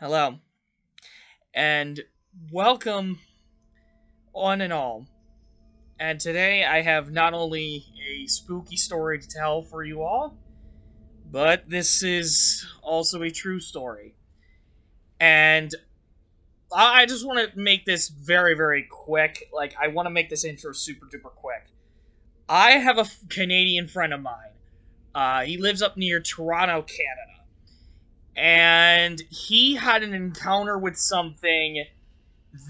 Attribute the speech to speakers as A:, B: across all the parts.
A: Hello, and welcome on and all. And today I have not only a spooky story to tell for you all, but this is also a true story. And I just want to make this very, very quick. I want to make this intro super duper quick. I have a Canadian friend of mine. He lives up near Toronto, Canada. And he had an encounter with something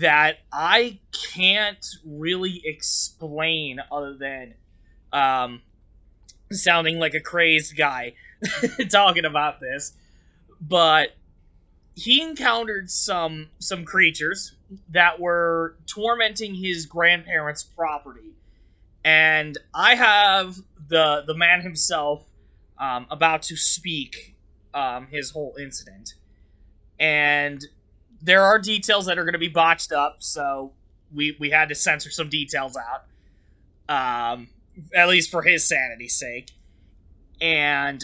A: that I can't really explain other than um, sounding like a crazed guy talking about this. But he encountered some creatures that were tormenting his grandparents' property, and I have the man himself about to speak his whole incident, and there are details that are going to be botched up, so we had to censor some details out, at least for his sanity's sake. And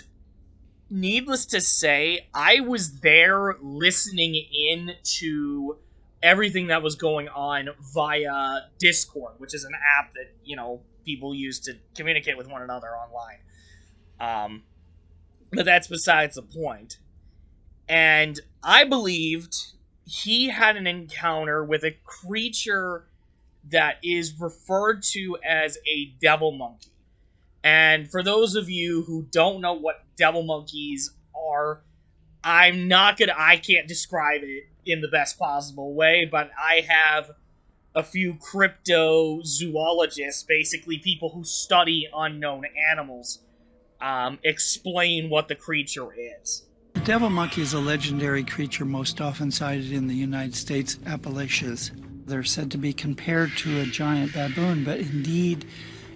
A: needless to say, I was there listening in to everything that was going on via Discord, which is an app that people use to communicate with one another online. But that's besides the point. And I believed he had an encounter with a creature that is referred to as a devil monkey. And for those of you who don't know what devil monkeys are, I can't describe it in the best possible way, but I have a few cryptozoologists, basically people who study unknown animals, explain what the creature is.
B: The devil monkey is a legendary creature most often sighted in the United States Appalachians. They're said to be compared to a giant baboon, but indeed,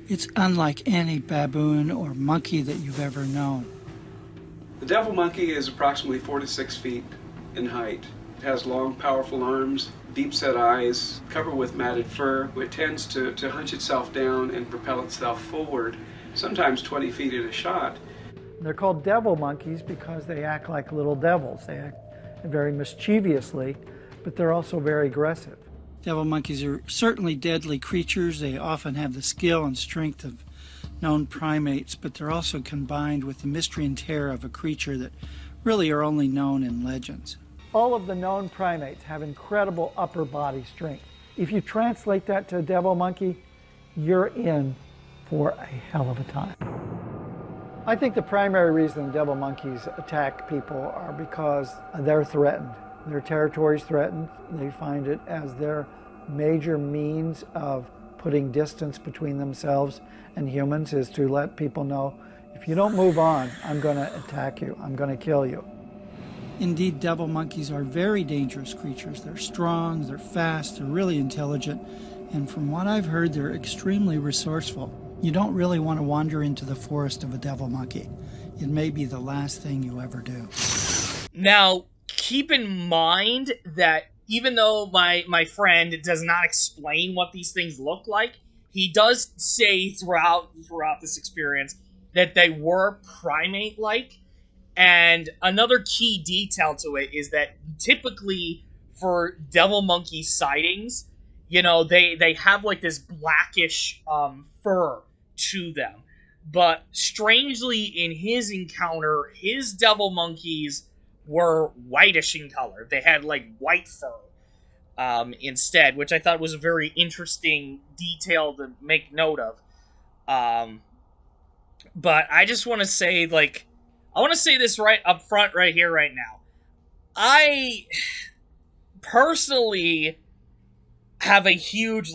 B: it's unlike any baboon or monkey that you've ever known.
C: The devil monkey is approximately 4 to 6 feet in height. It has long, powerful arms, deep-set eyes, covered with matted fur. It tends to hunch itself down and propel itself forward, sometimes 20 feet at a shot.
D: They're called devil monkeys because they act like little devils. They act very mischievously, but they're also very aggressive.
B: Devil monkeys are certainly deadly creatures. They often have the skill and strength of known primates, but they're also combined with the mystery and terror of a creature that really are only known in legends.
D: All of the known primates have incredible upper body strength. If you translate that to a devil monkey, you're in for a hell of a time. I think the primary reason devil monkeys attack people are because they're threatened. Their territory is threatened. They find it as their major means of putting distance between themselves and humans is to let people know, if you don't move on, I'm going to attack you. I'm going to kill you.
B: Indeed, devil monkeys are very dangerous creatures. They're strong, they're fast, they're really intelligent, and from what I've heard, they're extremely resourceful. You don't really want to wander into the forest of a devil monkey. It may be the last thing you ever do.
A: Now, keep in mind that even though my friend does not explain what these things look like, he does say throughout this experience that they were primate-like. And another key detail to it is that typically for devil monkey sightings, they have like this blackish fur to them. But strangely, in his encounter, his devil monkeys were whitish in color. They had like white fur instead, which I thought was a very interesting detail to make note of. But I just want to say, I want to say this right up front, right here, right now. I personally have a huge,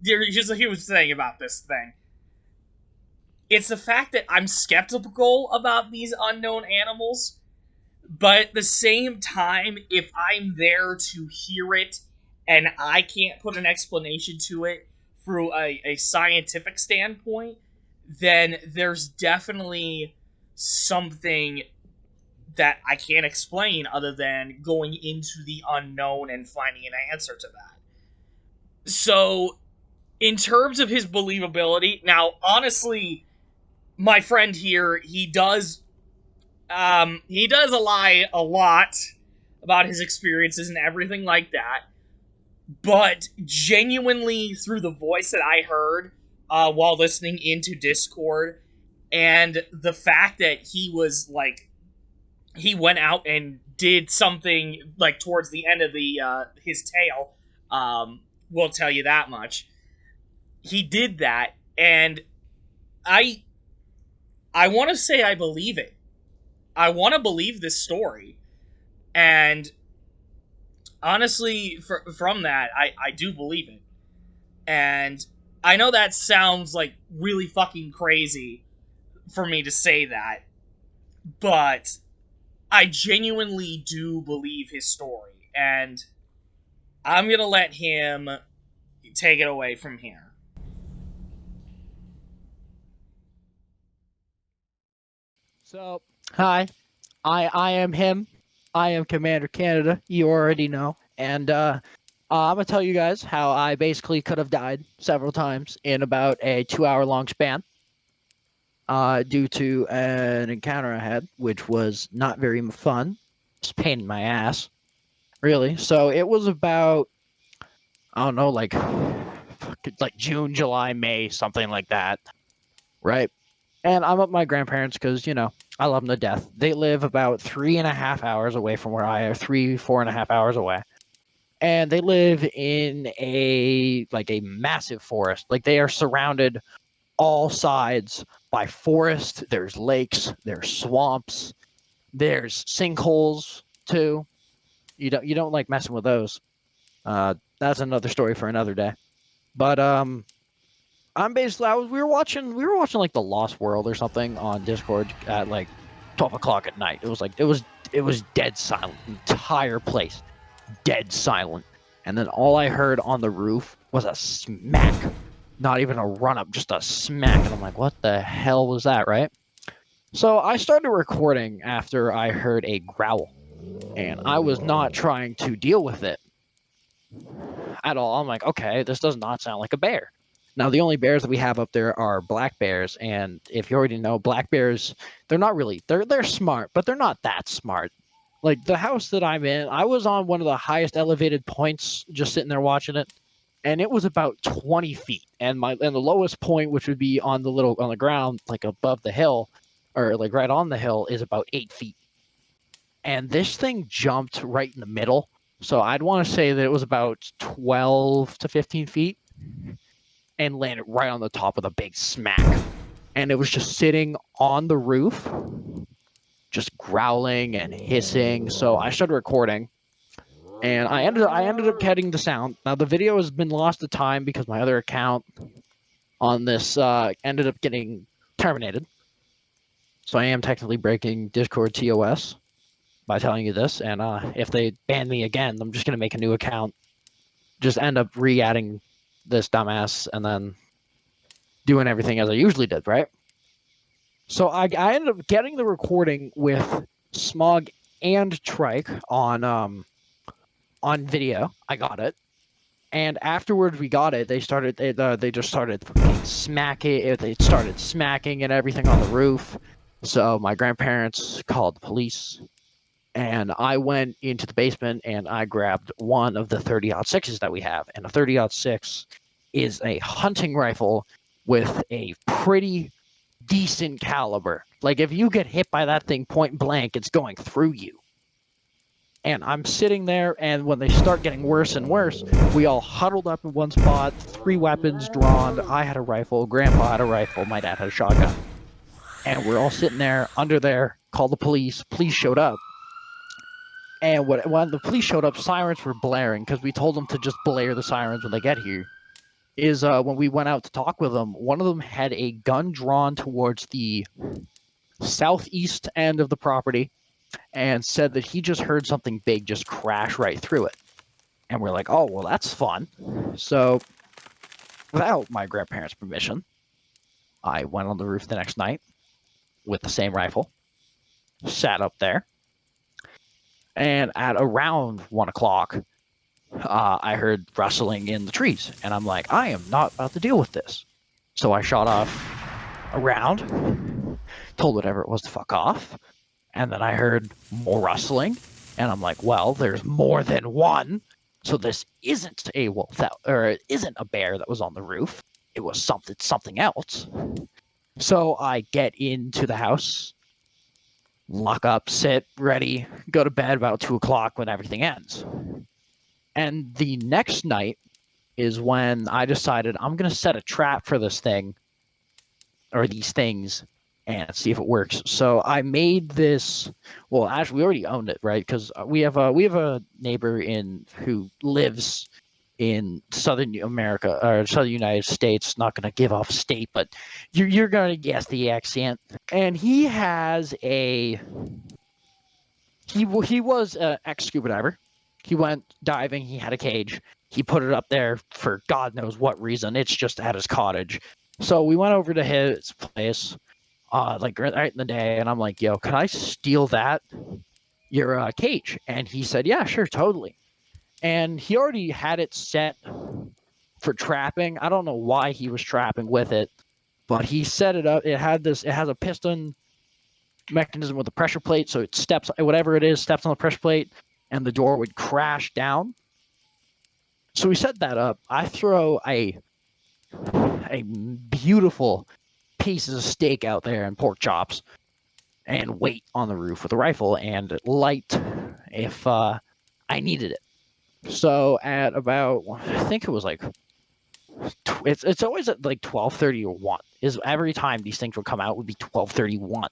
A: here's a huge thing about this thing. It's the fact that I'm skeptical about these unknown animals, but at the same time, if I'm there to hear it and I can't put an explanation to it through a scientific standpoint, then there's definitely something that I can't explain other than going into the unknown and finding an answer to that. So, in terms of his believability, now, honestly, my friend here, he does He does lie a lot about his experiences and everything like that. But genuinely, through the voice that I heard while listening into Discord, and the fact that he was like, he went out and did something like towards the end of the his tale, will tell you that much. He did that, and I I want to say I believe it. I want to believe this story, and honestly, from that, I do believe it. And I know that sounds like really fucking crazy for me to say that, but I genuinely do believe his story, and I'm gonna let him take it away from here.
E: So, hi, I am him. I am Commander Canada. You already know, and I'm gonna tell you guys how I basically could have died several times in about a 2-hour long span, due to an encounter I had, which was not very fun. It's a pain in my ass, really. So it was about, I don't know, like June, July, May, something like that, right? And I'm at my grandparents because, I love them to death. They live about 3.5 hours away from where I am, 4.5 hours away. And they live in a massive forest. Like, they are surrounded all sides by forest. There's lakes, there's swamps, there's sinkholes too. You don't like messing with those. That's another story for another day. But I'm basically we were watching like The Lost World or something on Discord at like 12 o'clock at night. It was dead silent. The entire place dead silent. And then all I heard on the roof was a smack. Not even a run up, just a smack. And I'm like, what the hell was that, right? So I started recording after I heard a growl. And I was not trying to deal with it at all. I'm like, okay, this does not sound like a bear. Now, the only bears that we have up there are black bears, and if you already know, black bears, they're smart, but they're not that smart. Like, the house that I'm in, I was on one of the highest elevated points just sitting there watching it, and it was about 20 feet, and the lowest point, which would be on the ground, like above the hill, or like right on the hill, is about 8 feet. And this thing jumped right in the middle, so I'd want to say that it was about 12 to 15 feet, and landed right on the top with a big smack. And it was just sitting on the roof, just growling and hissing. So I started recording, and I ended up getting the sound. Now, the video has been lost to time because my other account on this ended up getting terminated. So I am technically breaking Discord TOS by telling you this. And if they ban me again, I'm just going to make a new account. Just end up re-adding this dumbass and then doing everything as I usually did, right? So I ended up getting the recording with Smog and Trike on video. I got it, and afterwards we got it. They just started fucking smacking. They started smacking and everything on the roof. So my grandparents called the police, and I went into the basement and I grabbed one of the 30-06s that we have, and a 30-06 is a hunting rifle with a pretty decent caliber. Like, if you get hit by that thing point blank, it's going through you. And I'm sitting there, and when they start getting worse and worse, we all huddled up in one spot, 3 weapons drawn. I had a rifle, Grandpa had a rifle, my dad had a shotgun. And we're all sitting there, under there, called the police. Police showed up. And when the police showed up, sirens were blaring, because we told them to just blare the sirens when they get here. When we went out to talk with them, one of them had a gun drawn towards the southeast end of the property and said that he just heard something big just crash right through it. And we're like, oh, well, that's fun. So, without my grandparents' permission, I went on the roof the next night with the same rifle, sat up there, and at around 1 o'clock, I heard rustling in the trees, and I'm like, I am not about to deal with this. So I shot off a round, told whatever it was to fuck off, And then I heard more rustling, and I'm like, well, there's more than one. So this isn't a wolf or it isn't a bear that was on the roof. It was something else. So I get into the house, lock up, sit, ready, go to bed about 2 o'clock when everything ends. And the next night is when I decided I'm going to set a trap for this thing, or these things, and see if it works. So I made this. Well, actually, we already owned it, right? Because we have a neighbor who lives in Southern America or Southern United States. Not going to give off state, but you're going to guess the accent. And he has he was an ex-scuba diver. He went diving. He had a cage. He put it up there for God knows what reason. It's just at his cottage. So we went over to his place, like right in the day, and I'm like, yo, can I steal your cage? And he said, yeah, sure, totally. And he already had it set for trapping. I don't know why he was trapping with it, but he set it up. It has a piston mechanism with a pressure plate, so it steps, whatever it is, steps on the pressure plate, and the door would crash down. So we set that up. I throw a beautiful pieces of steak out there and pork chops, and wait on the roof with a rifle and light if I needed it. So at about, I think it was like, it's always at like 12:30 or 1. Is every time these things would come out would be 12:31.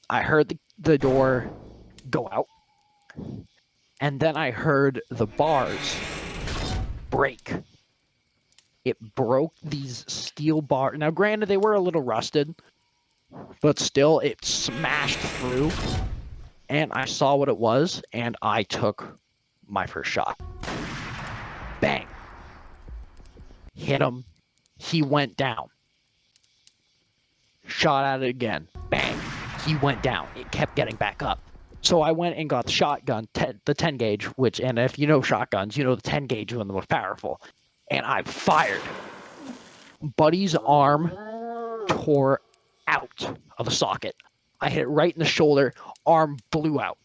E: I heard the door go out, and then I heard the bars break. It broke these steel bars. Now, granted, they were a little rusted, but still, it smashed through, and I saw what it was, and I took my first shot. Bang. Hit him. He went down. Shot at it again. Bang. He went down. It kept getting back up. So I went and got the shotgun, the 10 gauge, and if you know shotguns, you know the 10 gauge is one of the most powerful. And I fired. Buddy's arm tore out of the socket. I hit it right in the shoulder. Arm blew out.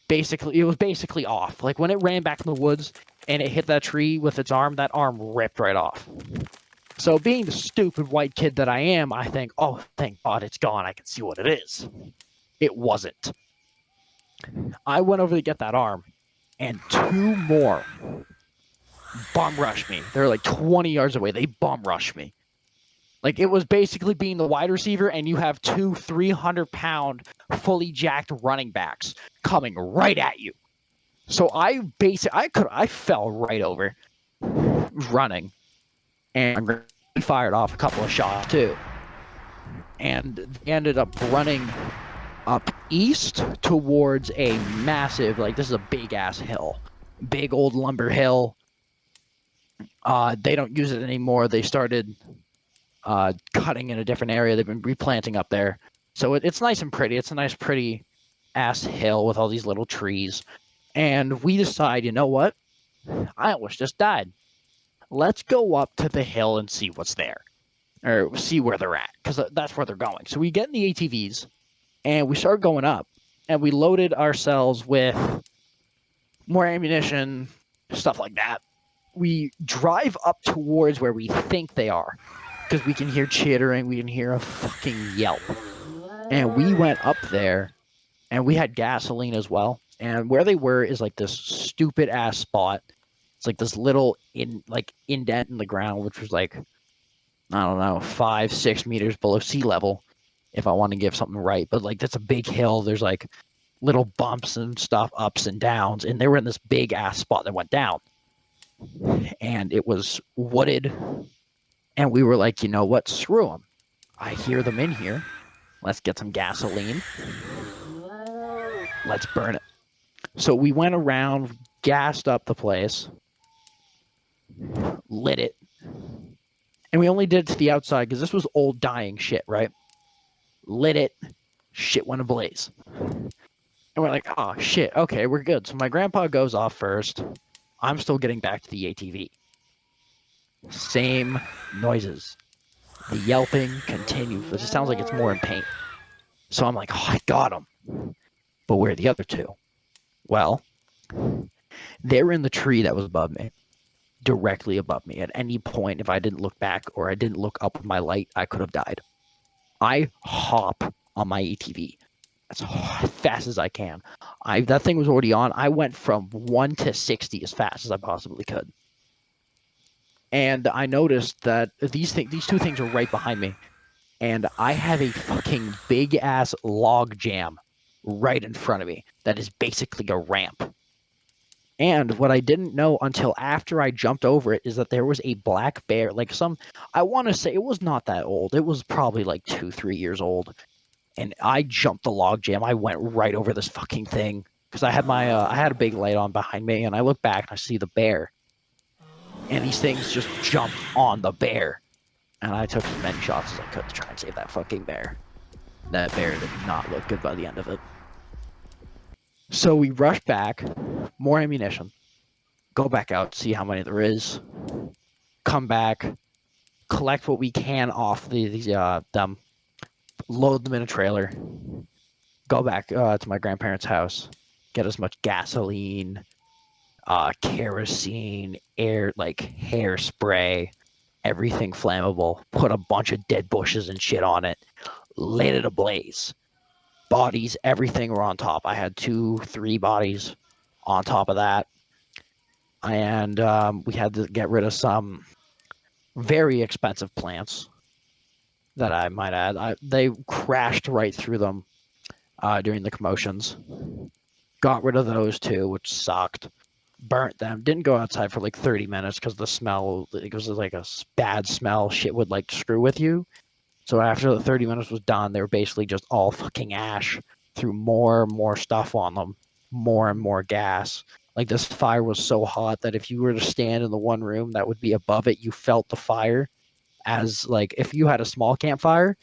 E: It was basically off. Like when it ran back in the woods and it hit that tree with its arm, that arm ripped right off. So being the stupid white kid that I am, I think, oh, thank God it's gone. I can see what it is. It wasn't. I went over to get that arm, and 2 more bum rushed me. They're like 20 yards away. They bum rushed me. Like, it was basically being the wide receiver, and you have 2 300-pound, fully jacked running backs coming right at you. So I fell right over, running, and I fired off a couple of shots too, and ended up running up east towards a massive, like, this is a big ass hill, big old lumber hill. They don't use it anymore. They started cutting in a different area. They've been replanting up there. So it's nice and pretty. It's a nice, pretty ass hill with all these little trees. And we decide, you know what? I almost just died. Let's go up to the hill and see what's there. Or see where they're at. Because that's where they're going. So we get in the ATVs. And we start going up. And we loaded ourselves with more ammunition, stuff like that. We drive up towards where we think they are. Because we can hear chittering, we can hear a fucking yelp. And we went up there, and we had gasoline as well. And where they were is like this stupid ass spot. It's like this little indent in the ground, which was like, I don't know, 5-6 meters below sea level, if I want to give something right. But like, that's a big hill. There's like little bumps and stuff, ups and downs. And they were in this big ass spot that went down. And it was wooded. And we were like, you know what? Screw them. I hear them in here. Let's get some gasoline. Let's burn it. So we went around, gassed up the place, lit it. And we only did it to the outside because this was old dying shit, right? Lit it. Shit went ablaze. And we're like, oh, shit. Okay, we're good. So my grandpa goes off first. I'm still getting back to the ATV. Same noises. The yelping continues. It just sounds like it's more in pain. So I'm like, oh, I got them. But where are the other two? Well, they were in the tree that was above me, directly above me. At any point, if I didn't look back or I didn't look up with my light, I could have died. I hop on my ATV as fast as I can. That thing was already on. I went from 1 to 60 as fast as I possibly could. And I noticed that these two things are right behind me. And I have a fucking big ass log jam right in front of me that is basically a ramp. And what I didn't know until after I jumped over it is that there was a black bear, I want to say it was not that old. It was probably like 2-3 years old. And I jumped the log jam. I went right over this fucking thing because I had I had a big light on behind me, and I look back and I see the bear. And these things just jumped on the bear. And I took as many shots as I could to try and save that fucking bear. That bear did not look good by the end of it. So we rush back, more ammunition, go back out, see how many there is, come back, collect what we can off them, load them in a trailer, go back to my grandparents' house, get as much gasoline, kerosene, hairspray, everything flammable, put a bunch of dead bushes and shit on it, lit it ablaze. Bodies, everything were on top. I had 2-3 bodies on top of that. And we had to get rid of some very expensive plants that I might add. They crashed right through them during the commotions. Got rid of those too, which sucked. Burnt them. Didn't go outside for like 30 minutes because the smell, it was like a bad smell. Shit would like screw with you. So after the 30 minutes was done, they were basically just all fucking ash. Threw more and more stuff on them. More and more gas. Like this fire was so hot that if you were to stand in the one room that would be above it, you felt the fire as like if you had a small campfire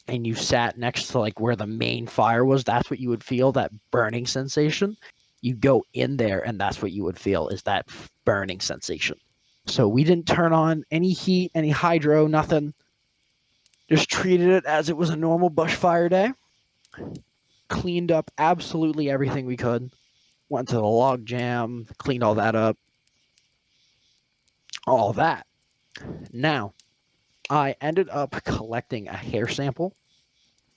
E: and you sat next to like where the main fire was, that's what you would feel, that burning sensation. You go in there and that's what you would feel is that burning sensation. So we didn't turn on any heat, any hydro, nothing. Just treated it as it was a normal bushfire day. Cleaned up absolutely everything we could. Went to the log jam, cleaned all that up. All that. Now, I ended up collecting a hair sample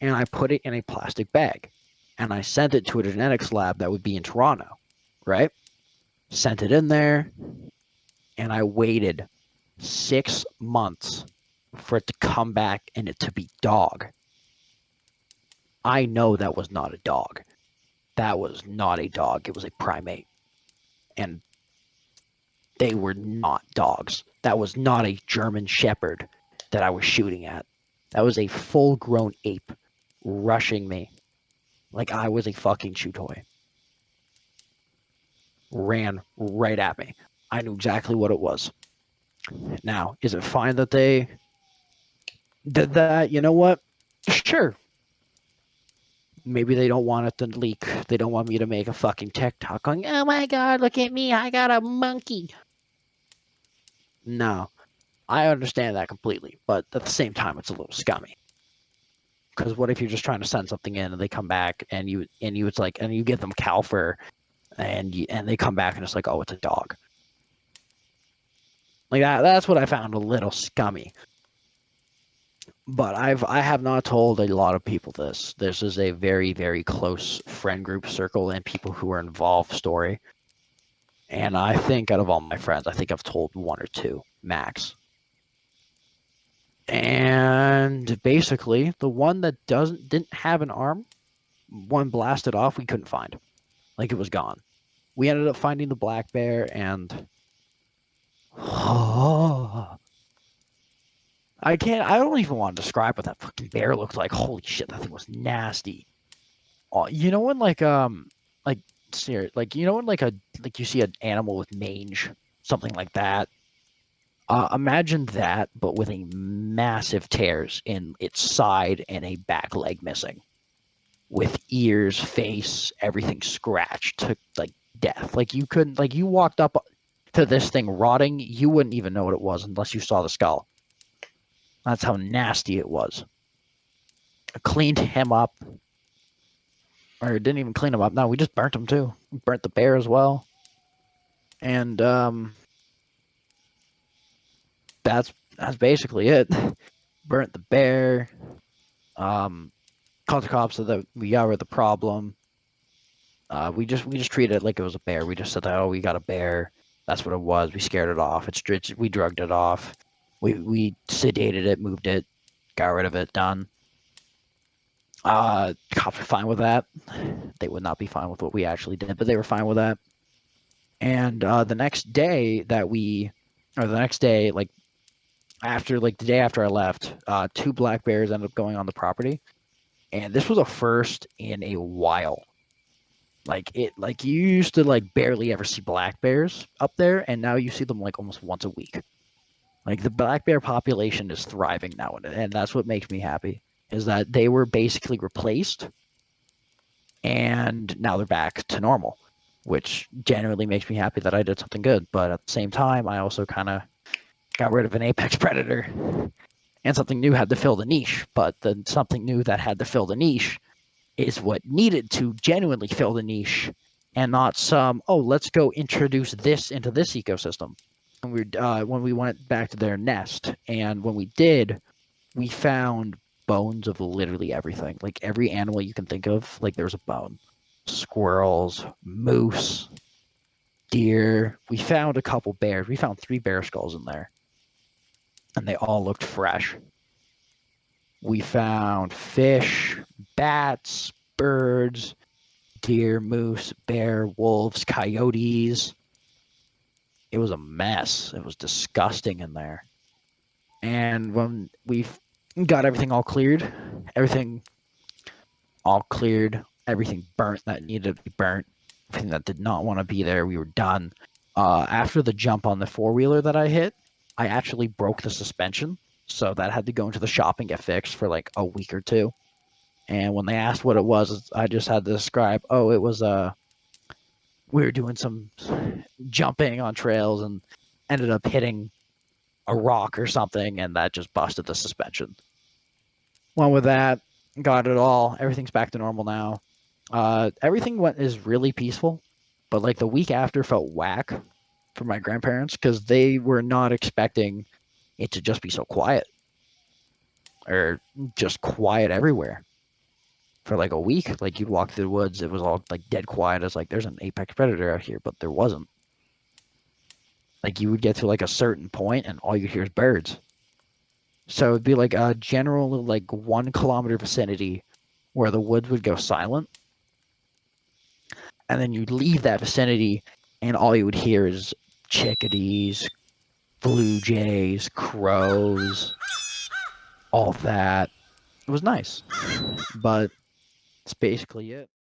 E: and I put it in a plastic bag. And I sent it to a genetics lab that would be in Toronto, right? Sent it in there and I waited 6 months for it to come back and it to be dog. I know that was not a dog. That was not a dog. It was a primate. And they were not dogs. That was not a German Shepherd that I was shooting at. That was a full-grown ape rushing me like I was a fucking chew toy. Ran right at me. I knew exactly what it was. Now, is it fine that they did that? You know what? Sure. Maybe they don't want it to leak. They don't want me to make a fucking TikTok going, oh my god, look at me, I got a monkey. No, I understand that completely, but at the same time, it's a little scummy. Because what if you're just trying to send something in and they come back and you it's like, and you give them cow fur and they come back and it's like, oh, it's a dog. Like that's what I found a little scummy. But I have not told a lot of people this. This is a very, very close friend group circle and people who are involved story. And I think out of all my friends, I think I've told 1 or 2 max. And basically, the one that didn't have an arm, one blasted off, we couldn't find. Like it was gone. We ended up finding the black bear and I don't even want to describe what that fucking bear looked like. Holy shit, that thing was nasty. Oh, you know when you know when like you see an animal with mange, something like that. Imagine that, but with a massive tears in its side and a back leg missing, with ears, face, everything scratched to like death. Like you couldn't, like you walked up to this thing rotting, you wouldn't even know what it was unless you saw the skull. That's how nasty it was. cleaned him up, or didn't even clean him up. No, we just burnt him too. We burnt the bear as well, and that's basically it. Burnt the bear. Called the cops so that we got rid of the problem. We just treated it like it was a bear. We just said, "Oh, we got a bear." That's what it was. We scared it off. We drugged it off. We sedated it, moved it, got rid of it. Done. Cops were fine with that. They would not be fine with what we actually did, but they were fine with that. And the next day, like the day after I left, two black bears ended up going on the property, and this was a first in a while. Like you used to like barely ever see black bears up there, and now you see them like almost once a week. Like the black bear population is thriving now, and that's what makes me happy. Is that they were basically replaced, and now they're back to normal, which genuinely makes me happy that I did something good. But at the same time, I also kind of got rid of an apex predator, and something new had to fill the niche. But the something new that had to fill the niche is what needed to genuinely fill the niche, and not some, oh, let's go introduce this into this ecosystem. And when we went back to their nest, and when we did, we found bones of literally everything. Like every animal you can think of, like there was a bone. Squirrels, moose, deer. We found a couple bears. We found 3 bear skulls in there, and they all looked fresh. We found fish, bats, birds, deer, moose, bear, wolves, coyotes. It was a mess. It was disgusting in there. And when we got everything all cleared, everything burnt that needed to be burnt, everything that did not want to be there, we were done. After the jump on the 4-wheeler that I hit, I actually broke the suspension, so that had to go into the shop and get fixed for like a week or two. And when they asked what it was, I just had to describe, oh, it was we were doing some jumping on trails and ended up hitting a rock or something, and that just busted the suspension. Went with that, got it all. Everything's back to normal now. Everything is really peaceful, but like the week after felt whack for my grandparents because they were not expecting it to just be so quiet or just quiet everywhere for like a week. Like you'd walk through the woods, it was all like dead quiet. It's like there's an apex predator out here, but there wasn't. Like you would get to like a certain point and all you hear is birds. So it'd be like a general like 1 kilometer vicinity where the woods would go silent, and then you'd leave that vicinity and all you would hear is chickadees, blue jays, crows, all of that. It was nice, but that's basically it.